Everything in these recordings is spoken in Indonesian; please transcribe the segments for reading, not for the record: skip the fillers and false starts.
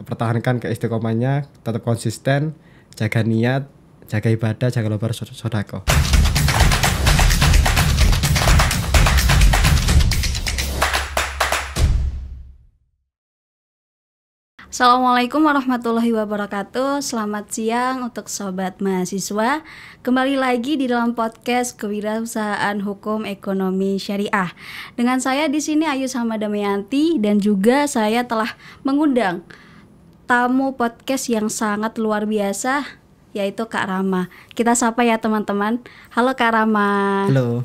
pertahankan keistiqomahnya, tetap konsisten, jaga niat, jaga ibadah, jaga lupa sedekah. Assalamualaikum warahmatullahi wabarakatuh. Selamat siang untuk sobat mahasiswa. Kembali lagi di dalam podcast Kewirausahaan Hukum Ekonomi Syariah. Dengan saya di sini Ayu sama Damayanti, dan juga saya telah mengundang tamu podcast yang sangat luar biasa, yaitu Kak Rama. Kita sapa ya teman-teman. Halo Kak Rama. Halo.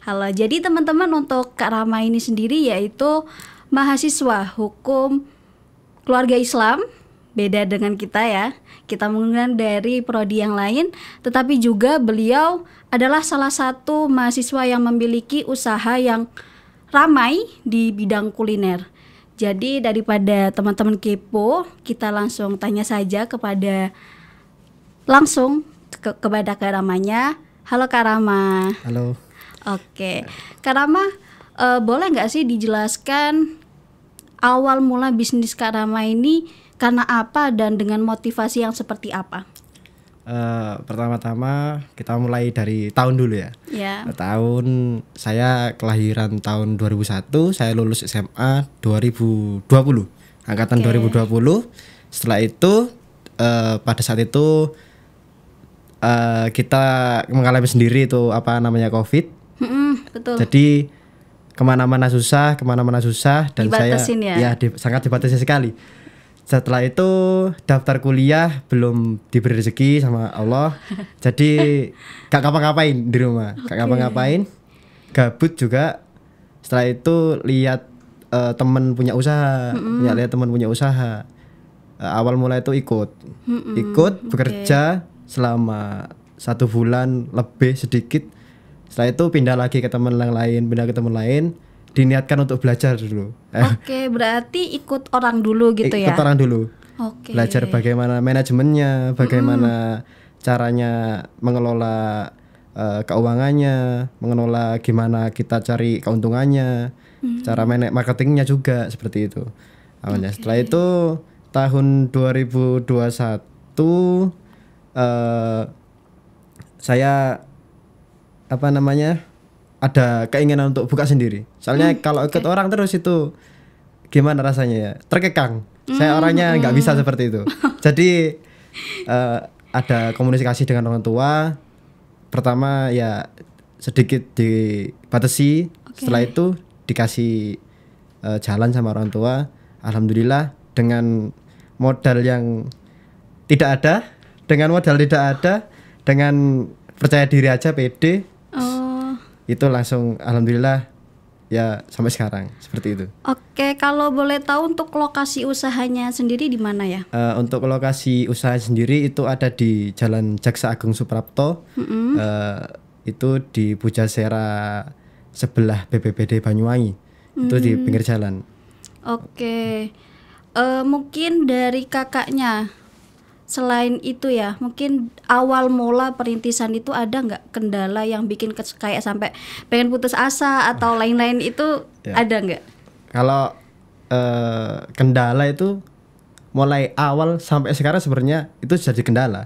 Halo. Jadi teman-teman, untuk Kak Rama ini sendiri yaitu mahasiswa hukum keluarga Islam, beda dengan kita ya. Kita menggunakan dari prodi yang lain, tetapi juga beliau adalah salah satu mahasiswa yang memiliki usaha yang ramai di bidang kuliner. Jadi daripada teman-teman kepo, kita langsung tanya saja kepada Kak Ramanya. Halo Kak Rama. Halo. Oke, Kak Rama, boleh nggak sih dijelaskan awal mula bisnis Kak Rama ini karena apa dan dengan motivasi yang seperti apa? Pertama-tama kita mulai dari tahun dulu ya. Tahun saya kelahiran tahun 2001, saya lulus SMA 2020, angkatan 2020. Setelah itu pada saat itu kita mengalami sendiri itu COVID. Betul. Jadi kemana-mana susah dan dibatasin saya sangat dibatasi sekali. Setelah itu daftar kuliah belum diberi rezeki sama Allah, jadi gak ngapa-ngapain di rumah, gak ngapa-ngapain, gabut juga. Setelah itu lihat teman punya usaha, awal mulai itu ikut bekerja selama 1 bulan lebih sedikit. Setelah itu pindah lagi ke teman lain, diniatkan untuk belajar dulu. Oke, berarti ikut orang dulu gitu ya? Ikut orang dulu. Oke. Belajar bagaimana manajemennya, bagaimana caranya mengelola keuangannya, mengelola gimana kita cari keuntungannya, cara marketingnya juga seperti itu. Awalnya. Setelah itu tahun 2021 saya ada keinginan untuk buka sendiri. Soalnya kalau ikut orang terus itu gimana rasanya ya? Terkekang. Saya orangnya nggak bisa seperti itu. Jadi ada komunikasi dengan orang tua. Pertama ya sedikit dibatasi. Setelah itu dikasih jalan sama orang tua. Alhamdulillah dengan modal yang tidak ada, dengan percaya diri aja, pede. Itu langsung alhamdulillah ya sampai sekarang seperti itu. Oke, kalau boleh tahu untuk lokasi usahanya sendiri di mana ya? Untuk lokasi usaha sendiri itu ada di Jalan Jaksa Agung Suprapto. Itu di Pujasera sebelah BPBD Banyuwangi. Itu di pinggir jalan. Oke. Mungkin dari kakaknya, selain itu ya, mungkin awal mula perintisan itu ada nggak kendala yang bikin kayak sampai pengen putus asa atau lain-lain itu ya. Ada nggak? Kalau kendala itu mulai awal sampai sekarang sebenarnya itu jadi kendala.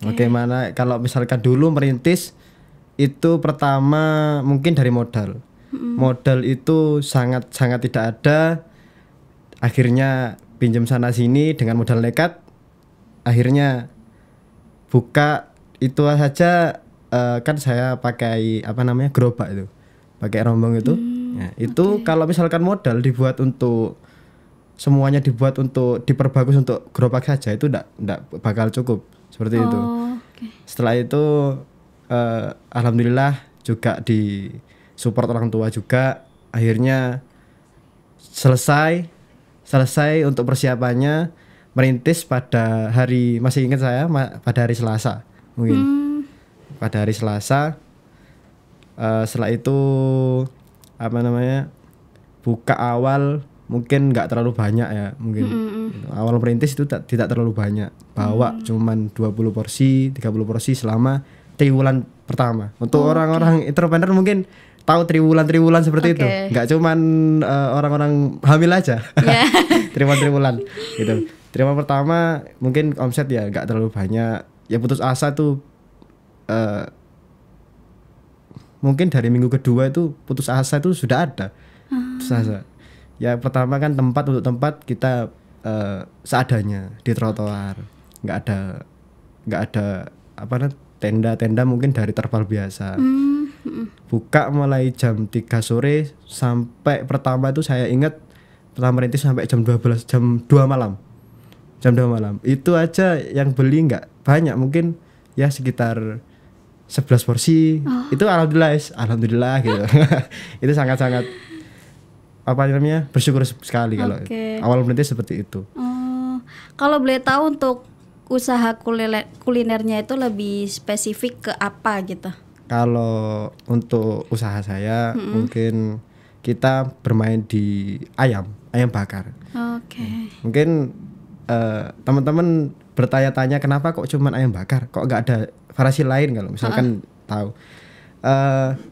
Bagaimana kalau misalkan dulu merintis itu pertama mungkin dari modal. Modal itu sangat tidak ada. Akhirnya pinjam sana sini dengan modal nekat. Akhirnya buka itu saja kan saya pakai gerobak itu, pakai rombong itu. Itu kalau misalkan modal dibuat untuk semuanya diperbagus untuk gerobak saja itu enggak bakal cukup seperti itu. Setelah itu alhamdulillah juga di support orang tua juga. Akhirnya selesai untuk persiapannya. Merintis pada hari, masih ingat saya, pada hari Selasa mungkin. Pada hari Selasa. Setelah itu buka awal mungkin nggak terlalu banyak ya mungkin. Awal merintis itu tidak terlalu banyak. Bawa cuman 20 porsi, 30 porsi selama triwulan pertama. Untuk orang-orang entrepreneur mungkin tahu triwulan seperti itu. Nggak cuman orang-orang hamil aja. Triwulan gitu. Terima pertama mungkin omset ya nggak terlalu banyak. Ya putus asa tuh mungkin dari minggu kedua itu putus asa itu sudah ada. Putus asa. Ya pertama kan untuk tempat kita seadanya di trotoar. Nggak ada apa namanya tenda mungkin dari terpal biasa. Buka mulai jam 3 sore sampai pertama itu saya ingat pertama rintis sampai jam 2 malam. Jam 2 malam. Itu aja yang beli nggak banyak, mungkin ya sekitar 11 porsi. Itu alhamdulillah gitu. Itu sangat-sangat apa namanya? Bersyukur sekali kalau awal merintis seperti itu. Kalau boleh tahu untuk usaha kulinernya itu lebih spesifik ke apa gitu? Kalau untuk usaha saya mungkin kita bermain di ayam bakar. Mungkin teman-teman bertanya-tanya kenapa kok cuman ayam bakar, kok nggak ada variasi lain kalau misalkan tahu.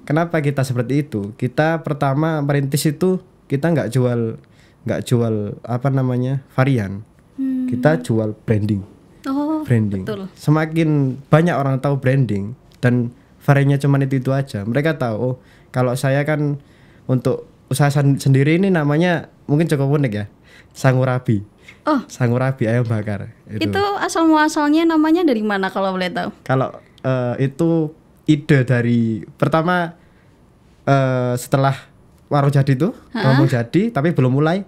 Kenapa kita seperti itu? Kita pertama merintis itu kita nggak jual apa namanya varian, kita jual branding. Branding. Betul. Semakin banyak orang tahu branding dan variannya cuman itu aja, mereka tahu kalau saya kan untuk usaha sendiri ini namanya mungkin cukup unik ya, Sangurabi. Sangurabi ayam bakar. Itu asal muasalnya namanya dari mana kalau boleh tahu? Kalau itu ide dari pertama setelah warung jadi tuh, ngomong jadi tapi belum mulai,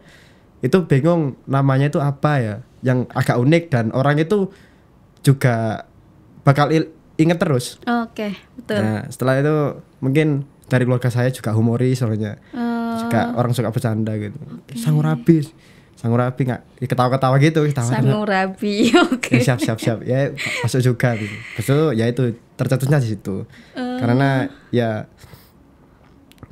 itu bingung namanya itu apa ya, yang agak unik dan orang itu juga bakal inget terus. Betul. Nah, setelah itu mungkin dari keluarga saya juga humoris soalnya. Juga orang suka bercanda gitu. Sangurabi nggak ketawa-ketawa gitu. Sangurabi. Ya, siap. Ya masuk juga gitu. Betul, ya itu tercetusnya di situ. Karena ya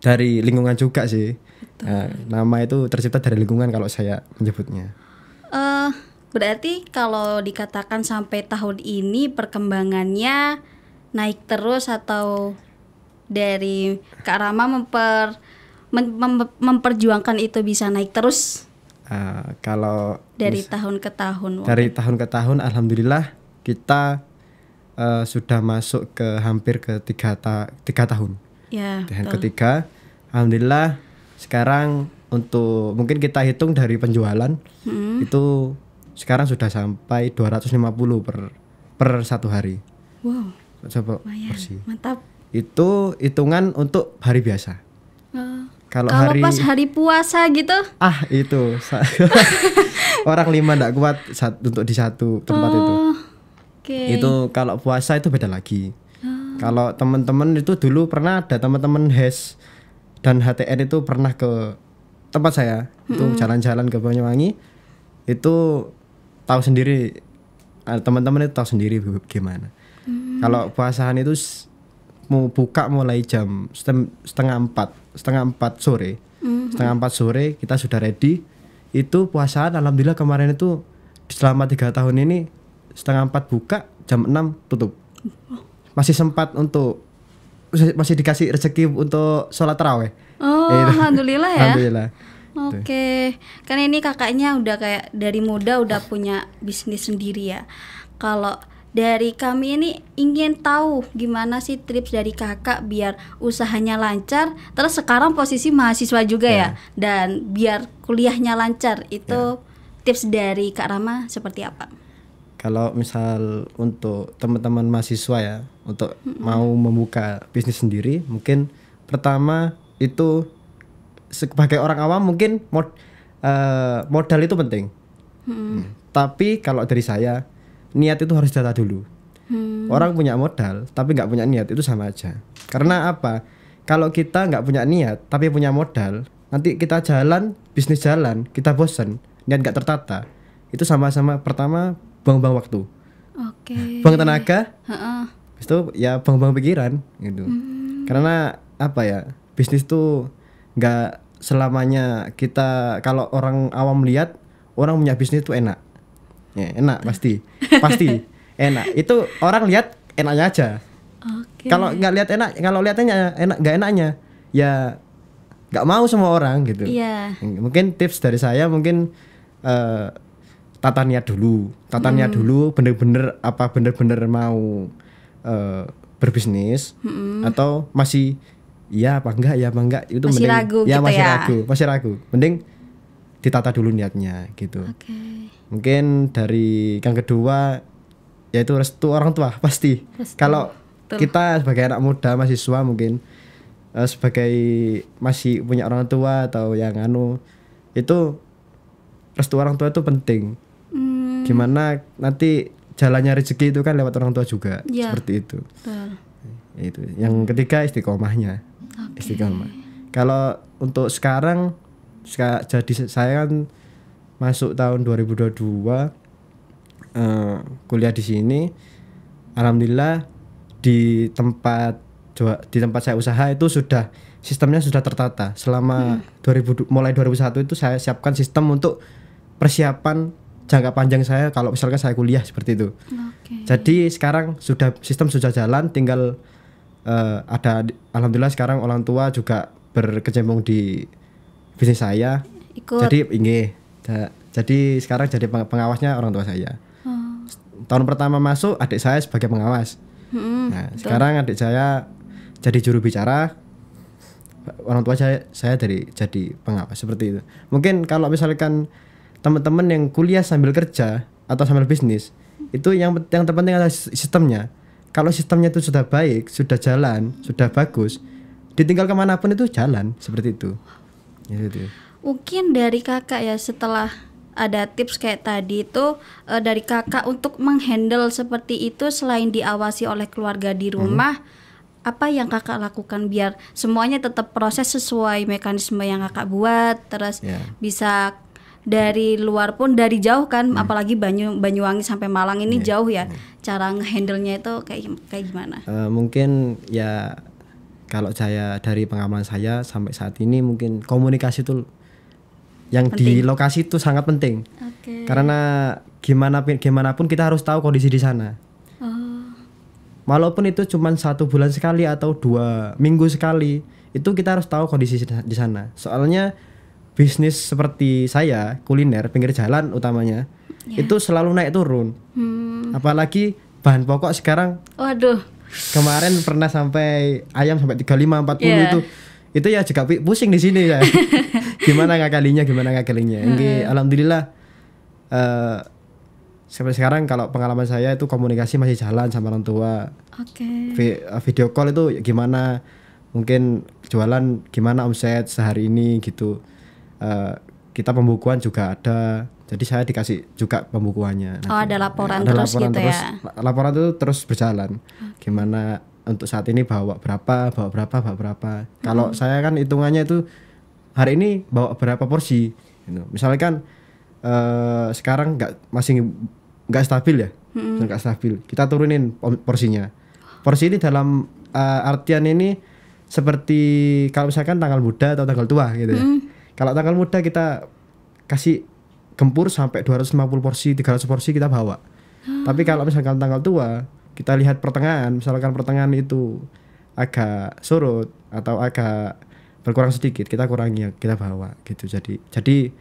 dari lingkungan juga sih. Nah, nama itu tercipta dari lingkungan kalau saya menyebutnya. Berarti kalau dikatakan sampai tahun ini perkembangannya naik terus atau dari Kak Rama memperjuangkan itu bisa naik terus? Kalau dari tahun ke tahun. Dari tahun ke tahun alhamdulillah kita sudah masuk ke hampir ke 3 tahun. Ya, yang ketiga alhamdulillah sekarang untuk mungkin kita hitung dari penjualan itu sekarang sudah sampai 250 per satu hari. Wow. Coba porsi. Mantap. Itu hitungan untuk hari biasa. Kalau pas hari puasa gitu? Itu orang 5 enggak kuat untuk di satu tempat itu. Itu kalau puasa itu beda lagi. Kalau teman-teman itu dulu pernah ada teman-teman HES dan HTN itu pernah ke tempat saya, itu jalan-jalan ke Banyuwangi, itu tahu sendiri, teman-teman itu tahu sendiri gimana. Kalau puasaan itu mau buka mulai jam setengah 4 sore. Setengah 4 sore kita sudah ready. Itu puasaan alhamdulillah kemarin itu selama 3 tahun ini setengah 4 buka, jam 6 tutup. Masih sempat masih dikasih rezeki untuk sholat tarawih. Alhamdulillah ya. Alhamdulillah. Kan ini kakaknya udah kayak dari muda udah punya bisnis sendiri ya. Kalau dari kami ini ingin tahu gimana sih tips dari kakak biar usahanya lancar. Terus sekarang posisi mahasiswa juga ya, dan biar kuliahnya lancar. Itu tips dari Kak Rama seperti apa? Kalau misal untuk teman-teman mahasiswa ya, untuk mau membuka bisnis sendiri, mungkin pertama itu sebagai orang awam mungkin modal itu penting. Tapi kalau dari saya, niat itu harus ditata dulu. Orang punya modal tapi nggak punya niat itu sama aja. Karena apa? Kalau kita nggak punya niat tapi punya modal, nanti kita bisnis jalan, kita bosan, niat nggak tertata, itu sama-sama pertama buang-buang waktu, buang tenaga, itu ya buang-buang pikiran gitu. Karena apa ya? Bisnis tuh nggak selamanya kita, kalau orang awam lihat orang punya bisnis itu enak. Ya, enak pasti enak. Itu orang lihat enaknya aja. Kalau nggak lihat enak, kalau lihatnya enak nggak enaknya, ya nggak mau semua orang gitu. Mungkin tips dari saya mungkin tata niat dulu bener-bener mau berbisnis atau masih ya apa enggak itu masih mending ragu ya gitu masih ragu mending ditata dulu niatnya gitu. Mungkin dari yang kedua yaitu restu orang tua pasti. Kalau kita sebagai anak muda mahasiswa mungkin sebagai masih punya orang tua atau yang itu restu orang tua itu penting. Gimana nanti jalannya rezeki itu kan lewat orang tua juga, seperti itu. Itu. Yang ketiga istiqomahnya. Istiqomah. Kalau untuk sekarang jadi saya kan masuk tahun 2022 kuliah di sini. Alhamdulillah di tempat saya usaha itu sistemnya sudah tertata. Selama mulai 2001 itu saya siapkan sistem untuk persiapan jangka panjang saya kalau misalkan saya kuliah seperti itu. Jadi sekarang sistem sudah jalan, tinggal ada alhamdulillah sekarang orang tua juga berkecimpung di bisnis saya. Jadi sekarang jadi pengawasnya orang tua saya. Tahun pertama masuk adik saya sebagai pengawas. Sekarang adik saya jadi juru bicara, orang tua saya jadi pengawas, seperti itu. Mungkin kalau misalkan teman-teman yang kuliah sambil kerja atau sambil bisnis, itu yang terpenting adalah sistemnya. Kalau sistemnya itu sudah baik, sudah jalan, sudah bagus, ditinggal kemanapun itu jalan, seperti itu. Gitu. Mungkin dari kakak ya, setelah ada tips kayak tadi itu dari kakak untuk menghandle seperti itu, selain diawasi oleh keluarga di rumah, apa yang kakak lakukan biar semuanya tetap proses sesuai mekanisme yang kakak buat, terus bisa dari luar pun, dari jauh kan, apalagi Banyuwangi sampai Malang ini jauh ya, cara ngehandle-nya itu kayak gimana? Mungkin ya kalau saya dari pengalaman saya sampai saat ini, mungkin komunikasi itu yang penting. Di lokasi itu sangat penting. Karena gimana pun kita harus tahu kondisi di sana. Walaupun itu cuma 1 bulan sekali atau 2 minggu sekali, itu kita harus tahu kondisi di sana. Soalnya bisnis seperti saya, kuliner pinggir jalan utamanya, itu selalu naik turun. Apalagi bahan pokok sekarang. Waduh. Kemarin pernah sampai ayam sampai 35-40 itu ya juga pusing di sini ya. Gimana ngakalinya. Alhamdulillah sampai sekarang kalau pengalaman saya itu komunikasi masih jalan sama orang tua. Video call itu gimana, mungkin jualan gimana omset sehari ini gitu. Kita pembukuan juga ada, jadi saya dikasih juga pembukuannya. Ada laporan terus gitu terus, ya. Laporan itu terus berjalan. Gimana untuk saat ini bawa berapa. Kalau saya kan hitungannya itu hari ini bawa berapa porsi. Gitu. Misalkan sekarang masih nggak stabil ya, nggak stabil. Kita turunin porsinya. Porsi ini dalam artian ini seperti kalau misalkan tanggal muda atau tanggal tua gitu ya. Kalau tanggal muda kita kasih gempur sampai 250 porsi, 300 porsi kita bawa. Tapi kalau misalkan tanggal tua, kita lihat pertengahan, misalkan pertengahan itu agak surut atau agak berkurang sedikit, kita kurangi, kita bawa gitu. Jadi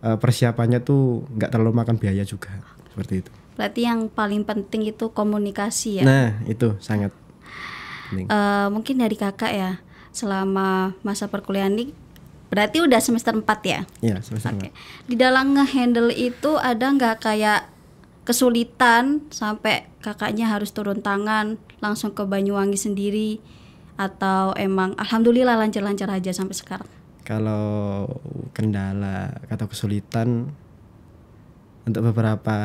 persiapannya tuh nggak terlalu makan biaya juga, seperti itu. Berarti yang paling penting itu komunikasi ya. Nah, itu sangat penting. Mungkin dari kakak ya, selama masa perkuliahan ini berarti udah semester 4 ya? Iya, semester 4. Di dalam ngehandle itu ada nggak kayak kesulitan sampai kakaknya harus turun tangan langsung ke Banyuwangi sendiri, atau emang alhamdulillah lancar-lancar aja sampai sekarang? Kalau kendala atau kesulitan untuk beberapa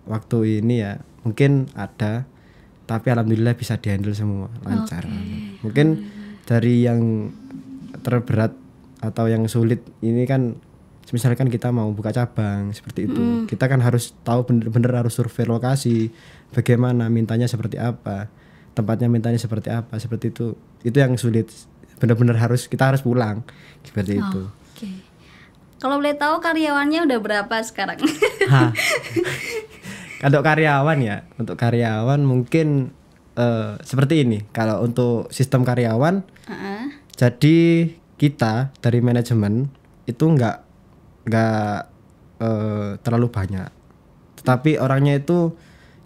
waktu ini ya mungkin ada, tapi alhamdulillah bisa dihandle semua lancar. Mungkin dari yang terberat atau yang sulit ini kan, misalkan kita mau buka cabang seperti itu, kita kan harus tahu bener-bener harus survei lokasi, bagaimana mintanya seperti apa, tempatnya mintanya seperti apa, seperti itu yang sulit, bener-bener kita harus pulang seperti itu. Kalau boleh tahu karyawannya udah berapa sekarang? Untuk karyawan mungkin seperti ini. Kalau untuk sistem karyawan, jadi kita dari manajemen itu nggak terlalu banyak. tetapi orangnya itu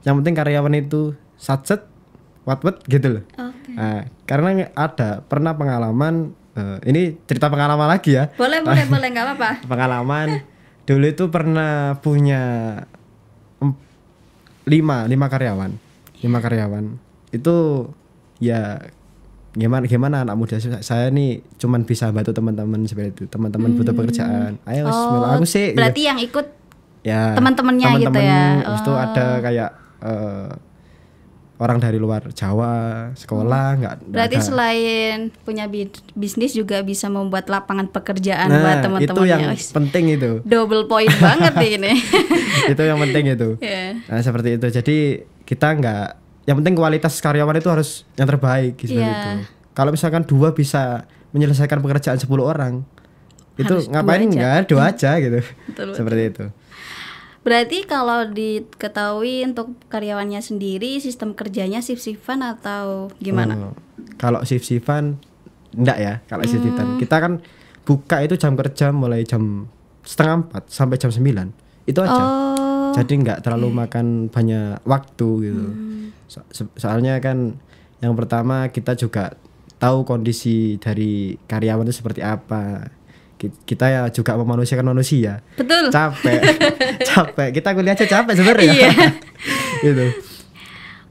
yang penting karyawan itu satset wat gitu loh. Nah, karena pernah pengalaman, ini cerita pengalaman lagi ya. Boleh nggak apa-apa. Pengalaman dulu itu pernah punya 5 karyawan. 5 karyawan itu ya gimana anak muda saya nih cuman bisa bantu teman-teman seperti itu. Teman-teman butuh pekerjaan, ayo aku sih. Berarti gitu. yang ikut Ya teman-temannya gitu ya. Terus tuh ada kayak orang dari luar Jawa sekolah nggak berarti ada. Selain punya bisnis juga bisa membuat lapangan pekerjaan buat teman-temannya. Itu yang penting itu. Double point banget ini. Itu yang penting itu. Nah, seperti itu. Jadi kita nggak, yang penting kualitas karyawan itu harus yang terbaik seperti itu. Kalau misalkan 2 bisa menyelesaikan pekerjaan 10 orang, itu harus ngapain enggak 2 aja gitu. Betul. Seperti itu. Berarti kalau diketahui untuk karyawannya sendiri sistem kerjanya shift-shiftan atau gimana? Kalau shift-shiftan enggak ya. Kalau shift-shiftan kita kan buka itu jam kerja mulai jam 3:30 sampai jam 9. Itu aja. Jadi enggak terlalu makan banyak waktu gitu. Soalnya kan yang pertama kita juga tahu kondisi dari karyawan itu seperti apa. Kita ya juga memanusiakan manusia. Betul. Capek. Kita kuliah aja capek sebenarnya. Iya. Gitu.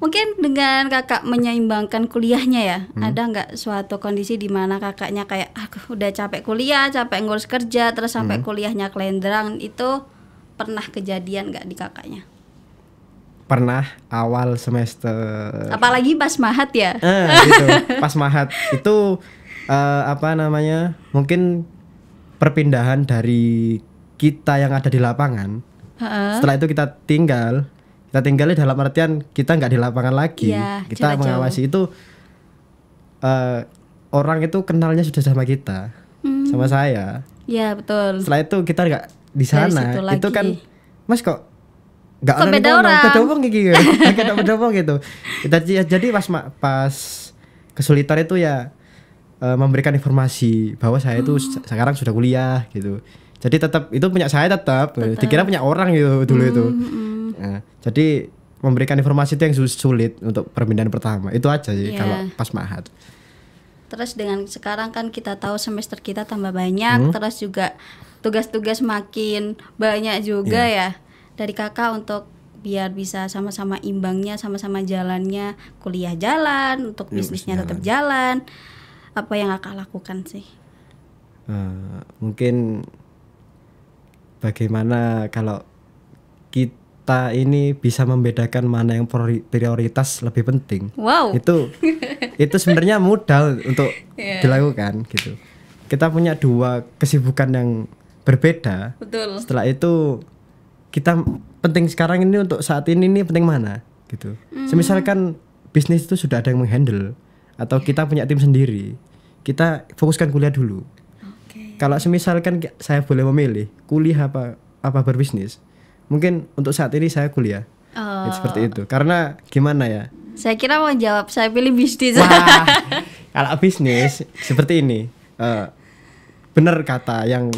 Mungkin dengan kakak menyeimbangkan kuliahnya ya, ada nggak suatu kondisi di mana kakaknya kayak aku udah capek kuliah, capek ngurus kerja, terus sampai kuliahnya kelenderang, itu pernah kejadian nggak di kakaknya? Pernah awal semester. Apalagi pas mahat ya. Gitu. Pas mahat itu mungkin perpindahan dari kita yang ada di lapangan. Setelah itu kita tinggalnya dalam artian kita nggak di lapangan lagi. Kita mengawasi itu. Orang itu kenalnya sudah sama kita, sama saya. Iya betul. Setelah itu kita nggak di sana. Itu kan Mas kok nggak beda orang gitu. Jadi pas kesulitan itu ya memberikan informasi bahwa saya itu sekarang sudah kuliah gitu. Jadi tetap itu punya saya tetap. Dikira punya orang gitu dulu itu. Nah, jadi memberikan informasi itu yang sulit untuk perpindahan pertama. Itu aja sih kalau pas mahat. Terus dengan sekarang kan kita tahu semester kita tambah banyak, terus juga tugas-tugas makin banyak juga ya. Dari kakak untuk biar bisa sama-sama imbangnya, sama-sama jalannya, kuliah jalan, untuk bisnisnya tetap jalan. Apa yang kakak lakukan sih? Mungkin bagaimana kalau kita ini bisa membedakan mana yang prioritas lebih penting. Wow. Itu sebenarnya mudah untuk dilakukan gitu. Kita punya 2 kesibukan yang berbeda. Betul. Setelah itu kita penting sekarang ini untuk saat ini penting mana gitu. Semisalkan bisnis itu sudah ada yang menghandle atau kita punya tim sendiri, kita fokuskan kuliah dulu. Kalau semisalkan saya boleh memilih kuliah apa berbisnis, mungkin untuk saat ini saya kuliah. Seperti itu. Karena gimana ya? Saya kira mau jawab saya pilih bisnis. Wah, kalau bisnis seperti ini, benar kata yang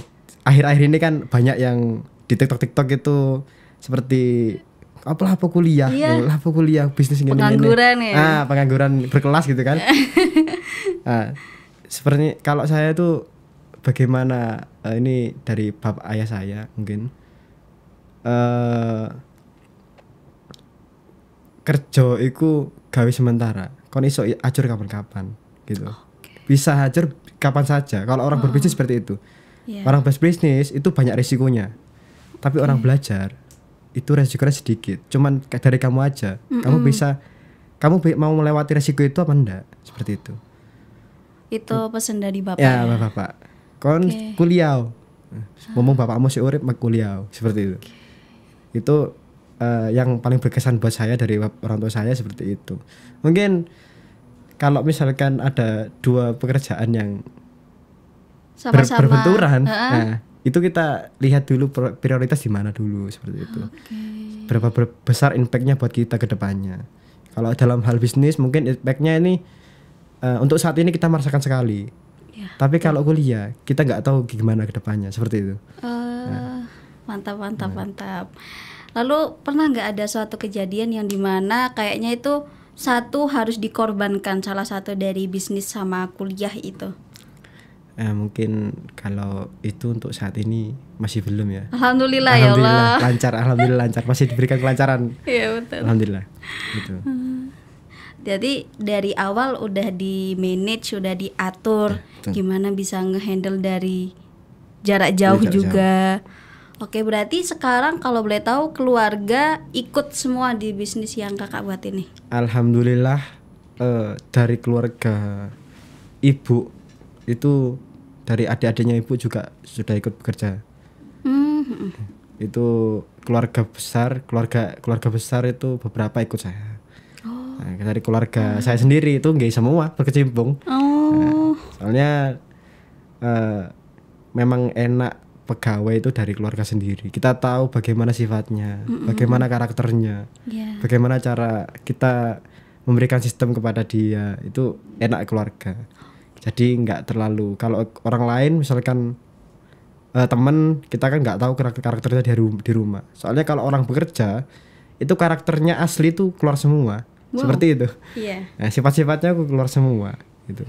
akhir-akhir ini kan banyak yang di TikTok itu seperti apa kuliah, apa kuliah bisnis gini. Pengangguran ya. Pengangguran berkelas gitu kan. Seperti kalau saya tuh bagaimana ini dari bapak ayah saya mungkin kerja iku gawe sementara, kon iso ajur kapan-kapan gitu. Bisa ajur kapan saja. Kalau orang berbisnis seperti itu. Orang berbisnis itu banyak risikonya. Tapi orang belajar itu resikonya sedikit. Cuman dari kamu aja. Kamu mau melewati resiko itu apa enggak? Seperti itu. Itu pesan dari bapak. Ya, bapak. Kon kuliah. Ngomong bapakmu si urip kuliah. Seperti itu. Itu yang paling berkesan buat saya dari orang tua saya seperti itu. Mungkin kalau misalkan ada 2 pekerjaan yang berbenturan, nah itu kita lihat dulu prioritas di mana dulu seperti itu. Berapa besar impactnya buat kita ke depannya. Kalau dalam hal bisnis mungkin impactnya ini untuk saat ini kita merasakan sekali. Tapi kalau kuliah kita nggak tahu gimana ke depannya seperti itu. Mantap. Lalu pernah nggak ada suatu kejadian yang dimana kayaknya itu satu harus dikorbankan, salah satu dari bisnis sama kuliah itu? Mungkin kalau itu untuk saat ini masih belum ya. Alhamdulillah ya Allah. Alhamdulillah lancar, masih diberikan kelancaran. Iya betul. Alhamdulillah. Gitu. Jadi dari awal udah di manage, udah diatur, gimana bisa ngehandle dari jarak jauh juga. Oke, berarti sekarang kalau boleh tahu keluarga ikut semua di bisnis yang kakak buat ini? Alhamdulillah dari keluarga ibu itu, dari adik-adiknya ibu juga sudah ikut bekerja. Itu keluarga besar itu beberapa ikut saya. Nah, dari keluarga saya sendiri itu nggak semua berkecimpung. Soalnya memang enak pegawai itu dari keluarga sendiri. Kita tahu bagaimana sifatnya, bagaimana karakternya, bagaimana cara kita memberikan sistem kepada dia. Itu enak keluarga. Jadi nggak terlalu, kalau orang lain misalkan teman, kita kan nggak tahu karakternya di rumah. Soalnya kalau orang bekerja itu karakternya asli itu keluar semua. Seperti itu. Nah, sifat-sifatnya keluar semua gitu.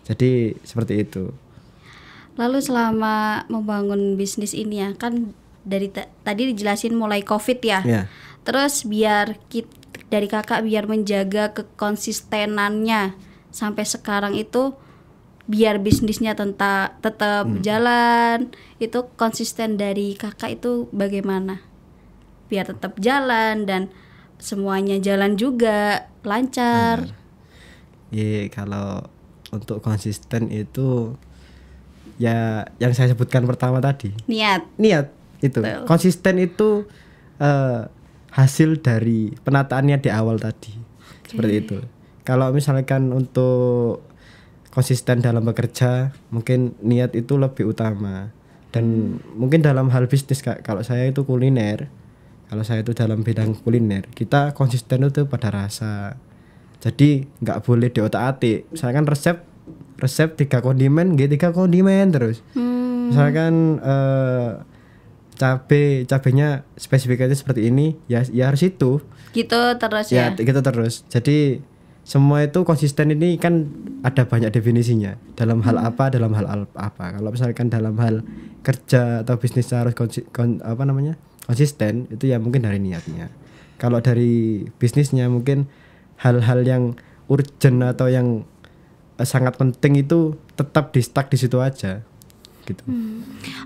Jadi seperti itu. Lalu selama membangun bisnis ini ya, kan dari tadi dijelasin mulai COVID ya. Terus dari kakak biar menjaga kekonsistenannya sampai sekarang itu, biar bisnisnya tetap jalan, itu konsisten dari kakak itu bagaimana? Biar tetap jalan dan semuanya jalan juga lancar. Kalau untuk konsisten itu ya yang saya sebutkan pertama tadi, niat itu. Betul. Konsisten itu hasil dari penataannya di awal tadi. Seperti itu. Kalau misalkan untuk konsisten dalam bekerja, mungkin niat itu lebih utama. Dan mungkin dalam hal bisnis, kalau saya itu kuliner, kalau saya itu dalam bidang kuliner, kita konsisten itu pada rasa. Jadi nggak boleh diotak-atik. Misalkan resep 3 kondimen, 3 kondimen terus. Misalkan cabenya spesifikasinya seperti ini, ya harus itu. Gitu terus ya. Gitu terus. Jadi semua itu konsisten ini kan ada banyak definisinya. Dalam hal apa, dalam hal apa. Kalau misalkan dalam hal kerja atau bisnis harus konsisten, itu ya mungkin dari niatnya. Kalau dari bisnisnya mungkin hal-hal yang urgent atau yang sangat penting itu tetap di-stuck di situ aja gitu.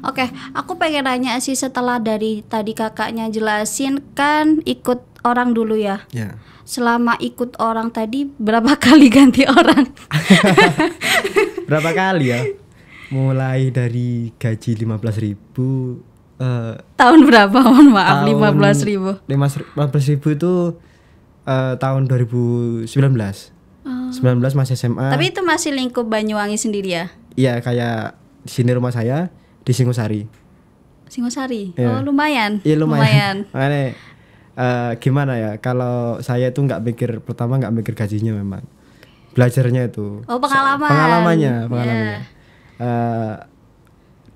Oke, aku pengen nanya sih, setelah dari tadi kakaknya jelasin kan ikut orang dulu ya. Selama ikut orang tadi berapa kali ganti orang? Berapa kali ya? Mulai dari gaji 15.000 tahun berapa? Mohon maaf, 15.000. 15.000 itu tahun 2019. 19 masih SMA. Tapi itu masih lingkup Banyuwangi sendiri ya? Iya, kayak di sini rumah saya di Singosari. Oh, lumayan. Iya, lumayan. Makanya gimana ya, kalau saya itu nggak mikir gajinya, memang belajarnya itu. Pengalamannya.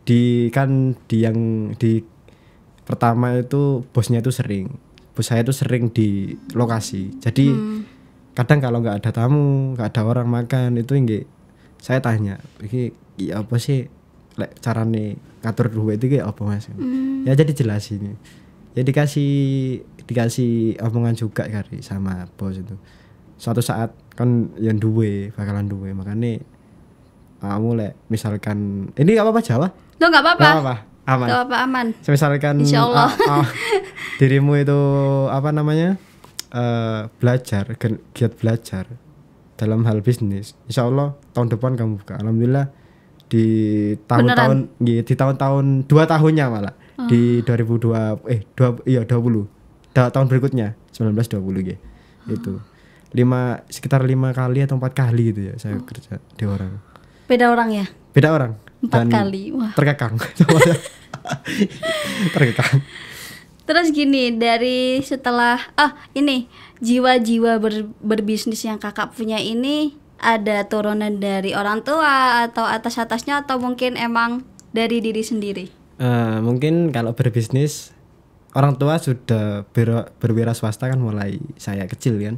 Di pertama itu bos saya itu sering di lokasi. Jadi kadang kalau nggak ada tamu, nggak ada orang makan, itu saya tanya, ini ya apa sih carane ngatur duit itu kayak apa mas? Ya jadi jelasin, ya dikasih omongan juga kali sama bos itu. Suatu saat kan yang bakalan duwe, makanya kamu misalkan ini nggak apa-apa Jawa? Lo nggak apa-apa. Aman. Misalkan Insyaallah. Dirimu itu giat belajar dalam hal bisnis, insya Allah tahun depan kamu buka. Alhamdulillah di tahun 2 tahunnya malah di 2020 tahun berikutnya 1920 gitu. Itu sekitar 5 kali atau 4 kali gitu ya saya kerja di orang. Beda orang ya? Beda orang. 4 kali. Wah. Terkekang. Terus gini, dari setelah ini jiwa-jiwa berbisnis yang kakak punya ini ada turunan dari orang tua atau atas-atasnya, atau mungkin emang dari diri sendiri? Mungkin kalau berbisnis orang tua sudah berwira swasta kan mulai saya kecil kan.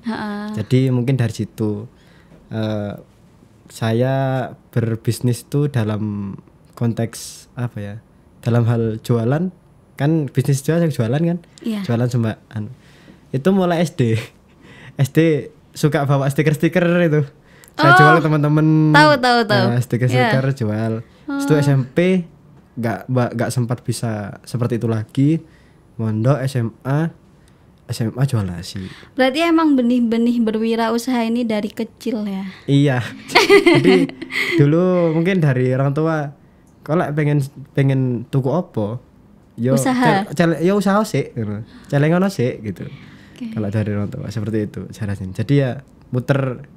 Jadi mungkin dari situ saya berbisnis tuh dalam konteks apa ya? Dalam hal jualan kan, bisnis jualan kan, jualan sembako. Itu mulai SD. SD suka bawa stiker-stiker itu. Saya jual ke teman-teman. Tahu. Stiker-stiker jual. Setelah SMP nggak sempat bisa seperti itu lagi. Mondok SMA jual nasi. Berarti emang benih-benih berwirausaha ini dari kecil ya? Iya. Jadi dulu mungkin dari orang tua kalau pengen tuku opo, yo usaha. Ya usaha sih, celengono sih gitu. Kalau dari orang tua seperti itu caranya. Jadi ya muter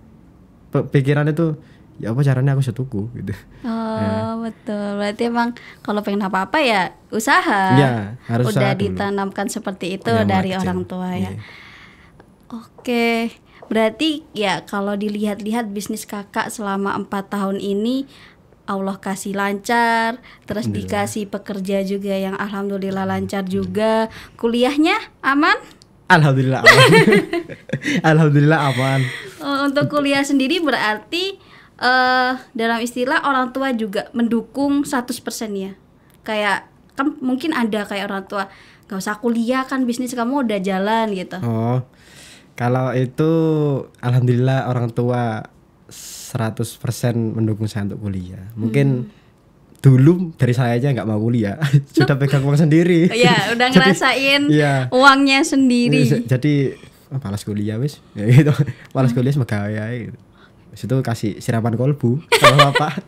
pikiran itu, ya apa caranya aku bisa tuku gitu. Betul. Berarti emang kalau pengen apa-apa ya usaha. Ya, harus udah usaha ditanamkan seperti itu ya, dari kecil. orang tua ya. Iya. Oke. Berarti ya kalau dilihat-lihat bisnis kakak selama 4 tahun ini Allah kasih lancar, terus dikasih pekerja juga yang alhamdulillah lancar juga. Kuliahnya aman? Alhamdulillah aman. Alhamdulillah aman. Untuk kuliah sendiri berarti dalam istilah orang tua juga mendukung 100% ya. Kayak kan mungkin ada kayak orang tua gak usah kuliah kan bisnis kamu udah jalan gitu. Oh, kalau itu alhamdulillah orang tua 100% mendukung saya untuk kuliah. Mungkin dulu dari saya aja nggak mau kuliah, sudah pegang uang sendiri. Ya udah ngerasain iya, uangnya sendiri. Jadi malas kuliah wis, ya gitu. Malas kuliah sebagai gitu. Situ kasih siraman kolbu sama bapak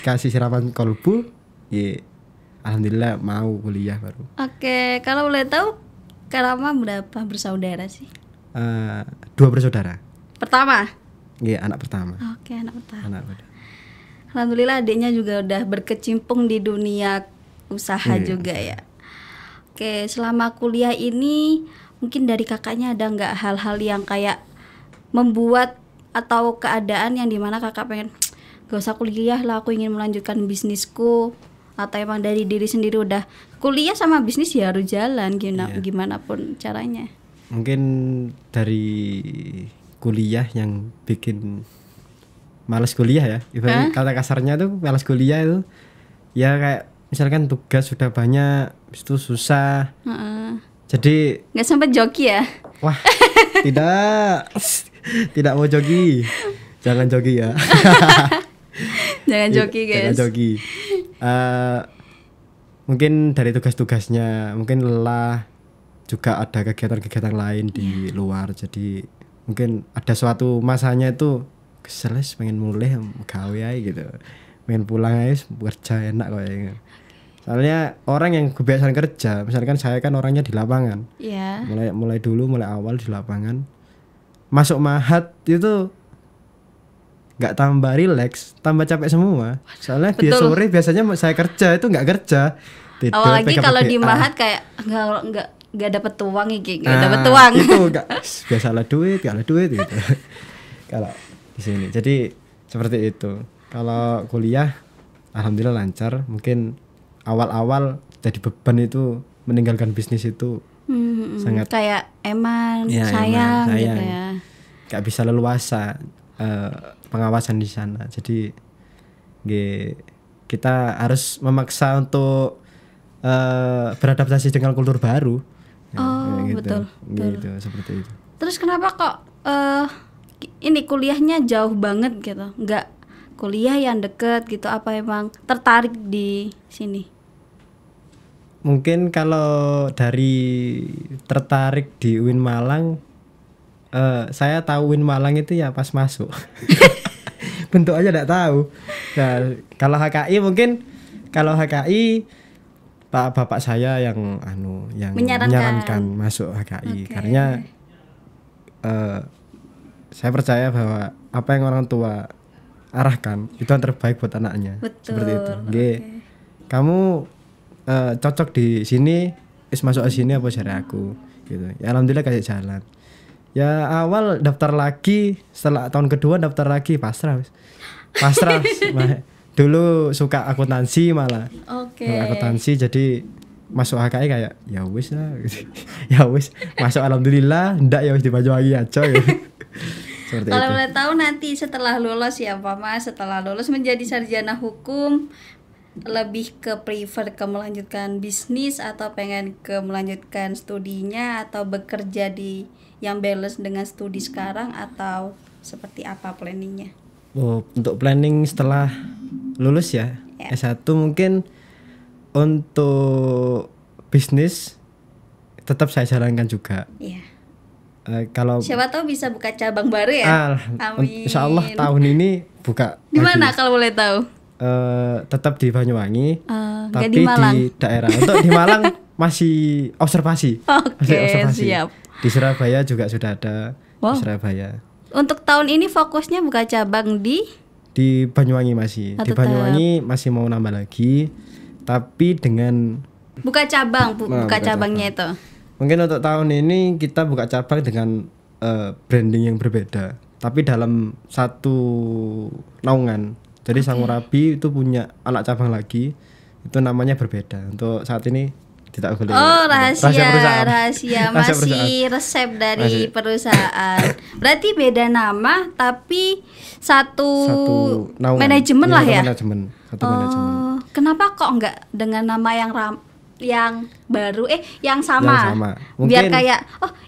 kasih siraman kolbu, ya alhamdulillah mau kuliah baru. Oke, kalau boleh tahu Karama berapa bersaudara sih? 2 bersaudara. Pertama? Iya, anak pertama. Oke, anak pertama. Anak. Alhamdulillah adiknya juga udah berkecimpung di dunia usaha juga ya. Oke, selama kuliah ini mungkin dari kakaknya ada nggak hal-hal yang kayak membuat atau keadaan yang dimana kakak pengen gak usah kuliah lah, aku ingin melanjutkan bisnisku, atau emang dari diri sendiri udah kuliah sama bisnis ya harus jalan gimana pun caranya? Mungkin dari kuliah yang bikin malas kuliah ya, ibaratnya kata kasarnya tuh malas kuliah itu ya kayak misalkan tugas sudah banyak itu susah. Jadi nggak sempat joki ya? Wah, tidak mau jogi, jangan jogi ya. Jangan joki guys. Jangan jogi. Mungkin dari tugas-tugasnya mungkin lelah, juga ada kegiatan-kegiatan lain di luar, jadi mungkin ada suatu masanya itu kesel, pengen mulai gawe aja gitu, pengen pulang aja kerja enak kayaknya. Soalnya orang yang kebiasaan kerja, misalkan saya kan orangnya di lapangan, mulai awal di lapangan, masuk mahat itu nggak tambah rileks, tambah capek semua. Soalnya di sore biasanya saya kerja itu nggak kerja, tidur. Apalagi kalau di mahat kayak nggak dapet uang nggak dapet uang. Itu nggak biasalah duit gitu. Kalau di sini, jadi seperti itu. Kalau kuliah, alhamdulillah lancar. Mungkin awal-awal jadi beban itu meninggalkan bisnis itu sangat kayak sayang gitu ya. Gak bisa leluasa pengawasan di sana. Jadi kita harus memaksa untuk beradaptasi dengan kultur baru. Betul. Gitu, seperti itu. Terus kenapa kok ini kuliahnya jauh banget gitu? Nggak kuliah yang deket gitu? Apa emang tertarik di sini? Mungkin kalau dari tertarik di UIN Malang, saya tahu UIN Malang itu ya pas masuk. Bentuk aja enggak tahu. Nah, kalau HKI mungkin, kalau HKI bapak saya yang menyarankan masuk HKI. Karena saya percaya bahwa apa yang orang tua arahkan itu yang terbaik buat anaknya. Betul. Seperti itu. Kamu cocok di sini, masuk ke sini apa cari aku gitu. Ya alhamdulillah kasih jalan. Ya awal daftar lagi, setelah tahun kedua daftar lagi pasrah. Dulu suka akuntansi malah. Akuntansi, jadi masuk HKI kayak ya wis lah. Ya wis, masuk alhamdulillah, ndak ya wis di Banyuwangi aja ya. Seperti Kalau itu. boleh tahu nanti setelah lulus ya Pak Mas, setelah lulus menjadi sarjana hukum lebih ke prefer ke melanjutkan bisnis atau pengen ke melanjutkan studinya atau bekerja di yang balance dengan studi sekarang atau seperti apa planningnya? Oh, untuk planning setelah lulus ya, S1 mungkin untuk bisnis tetap saya jalankan juga. Iya. Kalau Siapa tahu bisa buka cabang baru ya. Amin. Insya Allah tahun ini buka. Di mana lagi. kalau boleh tahu? Tetap di Banyuwangi, nggak tapi di Malang. di daerah. Untuk di Malang masih observasi. Oke, Masih observasi. siap. Di Surabaya juga sudah ada. Wow. Di Surabaya. Untuk tahun ini fokusnya buka cabang di Banyuwangi masih. Di tetap. Banyuwangi masih mau nambah lagi, tapi dengan buka cabang, Nah, buka buka cabangnya itu. mungkin untuk tahun ini kita buka cabang dengan branding yang berbeda, tapi dalam satu naungan. Jadi Sangurabi itu punya anak cabang lagi, itu namanya berbeda. Untuk saat ini tidak boleh. Oh, rahasia Rahasia masih perusahaan. resep dari perusahaan. Berarti beda nama tapi satu naungan. manajemen Iya, lah satu ya. Satu manajemen. Kenapa kok enggak dengan nama yang baru yang sama? Yang sama. Biar Mungkin- kayak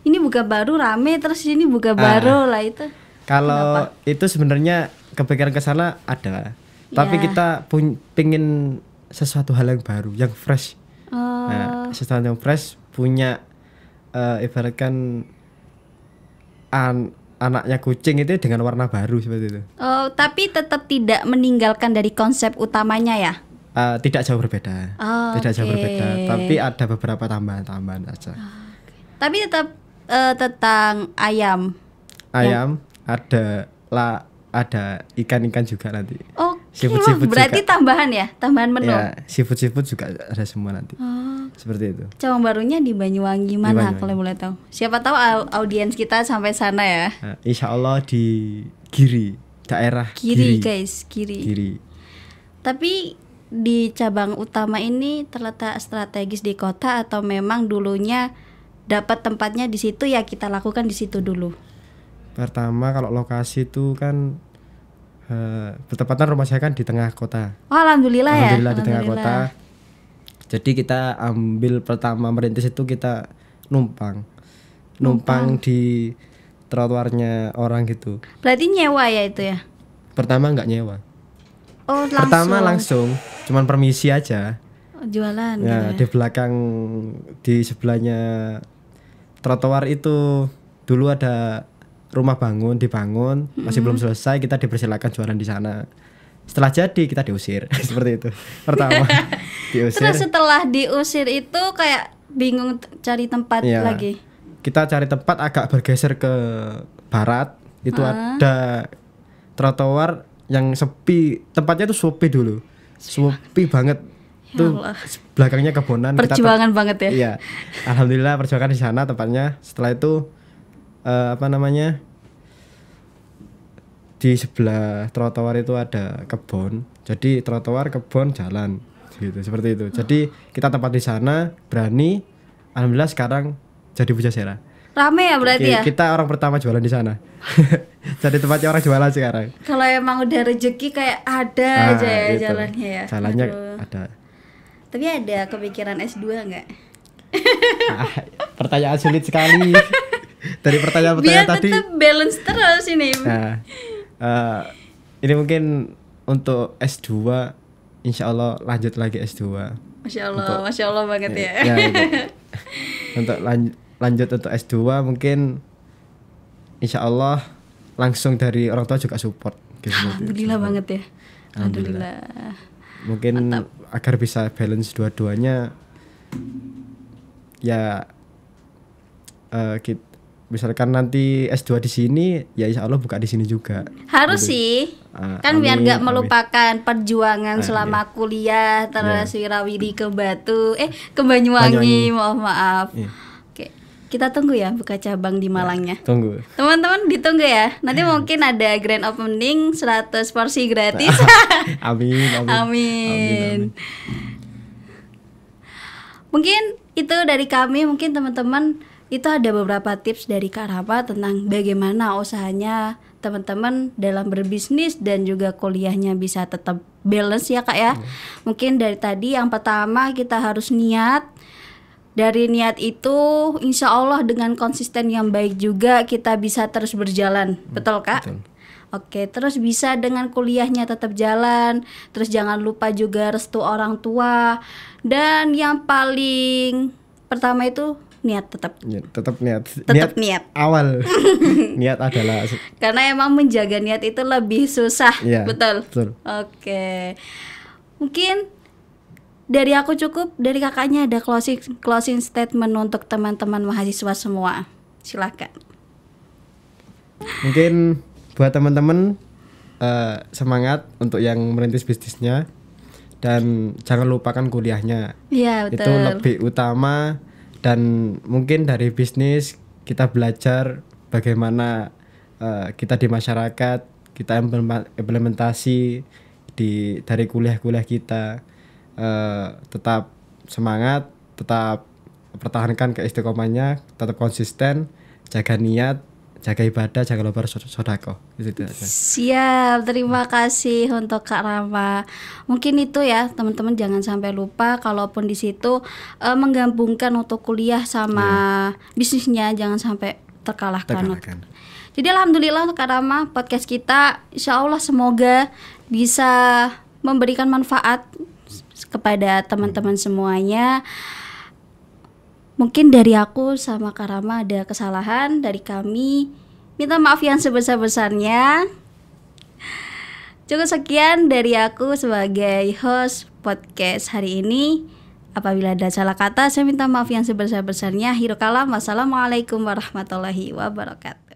ini buka baru rame terus ini buka baru lah itu. Kalau itu sebenarnya kepikiran ke sana ada, tapi Ya. kita pingin sesuatu hal yang baru, yang fresh. Nah, sesuatu yang fresh punya ibaratkan anaknya kucing itu dengan warna baru seperti itu. Oh, tapi tetap tidak meninggalkan dari konsep utamanya ya. Tidak jauh berbeda, Oh, tidak jauh oke. berbeda, tapi ada beberapa tambahan-tambahan saja. Tapi tetap tentang ayam. Ayam ada ikan-ikan juga nanti. Oh, Seafood berarti juga. tambahan ya, tambahan menu. Ya, seafood juga ada semua nanti. Seperti itu. Cabang barunya di Banyuwangi mana Banyuwangi. kalau boleh tahu? Siapa tahu audiens kita sampai sana ya. Nah, insya Allah di Giri, daerah Kiri guys, kiri. Giri. Tapi di cabang utama ini terletak strategis di kota atau memang dulunya dapat tempatnya di situ ya kita lakukan di situ dulu. Pertama kalau lokasi itu kan bertepatan rumah saya kan di tengah kota. Oh, alhamdulillah ya. Alhamdulillah di tengah kota. Jadi kita ambil pertama merintis itu kita numpang di trotoarnya orang gitu. Berarti nyewa ya itu ya. Pertama nggak nyewa. Oh, langsung. Pertama langsung, cuman permisi aja. Jualan Ya, gitu. di belakang di sebelahnya trotoar itu dulu ada rumah dibangun, masih belum selesai, kita dipersilakan jualan di sana. Setelah jadi kita diusir. Seperti itu. Pertama diusir. Terus setelah diusir itu kayak bingung cari tempat Iya. lagi. Kita cari tempat agak bergeser ke barat, itu ada trotoar yang sepi, tempatnya tuh sepi dulu. Sepi banget. Tuh Allah. belakangnya kebonan. Perjuangan banget ya. Iya. Alhamdulillah perjuangan di sana tempatnya. Setelah itu di sebelah trotoar itu ada kebun. Jadi trotoar, kebun, jalan gitu, seperti itu. Jadi kita tempat di sana, berani. Alhamdulillah sekarang jadi Pujasera. Rame ya berarti ya. Kita orang pertama jualan di sana. Jadi tempatnya orang jualan sekarang. Kalau emang udah rezeki kayak ada aja ya gitu. jalannya ya. Jalannya Aduh. ada. Tapi ada kepikiran S2 enggak? Pertanyaan sulit sekali. Dari Biar pertanyaan-pertanyaan tadi. tetap balance terus ini. Nah, ini mungkin untuk S2, insya Allah lanjut lagi S2. Masya Allah banget ya. Ya, untuk lanjut untuk S2 mungkin insya Allah langsung dari orang tua juga support gitu. Alhamdulillah banget ya. Alhamdulillah. Mungkin agar bisa balance dua-duanya ya misalkan nanti S2 di sini ya insya Allah buka di sini juga. Harus sih. Kan biar amin, nggak amin. melupakan perjuangan selama kuliah terus Wirawiri ke Batu, ke Banyuwangi, maaf. Iya. Oke, kita tunggu ya buka cabang di Malangnya. Tunggu. Teman-teman ditunggu ya. Nanti mungkin ada grand opening 100 porsi gratis. Amin, amin. Amin. Mungkin itu dari kami, mungkin teman-teman itu ada beberapa tips dari Kak Rama tentang bagaimana usahanya teman-teman dalam berbisnis dan juga kuliahnya bisa tetap balance ya Kak ya. Mungkin dari tadi yang pertama kita harus niat. Dari niat itu insya Allah dengan konsisten yang baik juga kita bisa terus berjalan. Betul Kak? Betul. Oke, terus bisa dengan kuliahnya tetap jalan. Terus jangan lupa juga restu orang tua. Dan yang paling pertama itu niat tetap. Ya, tetap niat. Tetap niat. Awal. Niat adalah. Karena emang menjaga niat itu lebih susah. Ya, betul. Betul. Oke. Mungkin dari aku cukup, dari kakaknya ada closing statement untuk teman-teman mahasiswa semua. Silakan. Mungkin buat teman-teman semangat untuk yang merintis bisnisnya dan jangan lupakan kuliahnya. Iya, betul. Itu lebih utama. Dan mungkin dari bisnis kita belajar bagaimana kita di masyarakat, kita implementasi dari kuliah-kuliah kita. Tetap semangat, tetap pertahankan keistiqomahnya, tetap konsisten, jaga niat, jaga ibadah, jaga lupa sodako. Itu aja. Siap, terima kasih untuk Kak Rama. Mungkin itu ya teman-teman, jangan sampai lupa kalaupun di situ menggabungkan untuk kuliah sama bisnisnya, jangan sampai terkalahkan. Jadi alhamdulillah Kak Rama, podcast kita insya Allah semoga bisa memberikan manfaat kepada teman-teman semuanya. Mungkin dari aku sama Kak Rama ada kesalahan, dari kami minta maaf yang sebesar-besarnya. Cukup sekian dari aku sebagai host podcast hari ini. Apabila ada salah kata, saya minta maaf yang sebesar-besarnya. Akhirul kalam, wassalamualaikum warahmatullahi wabarakatuh.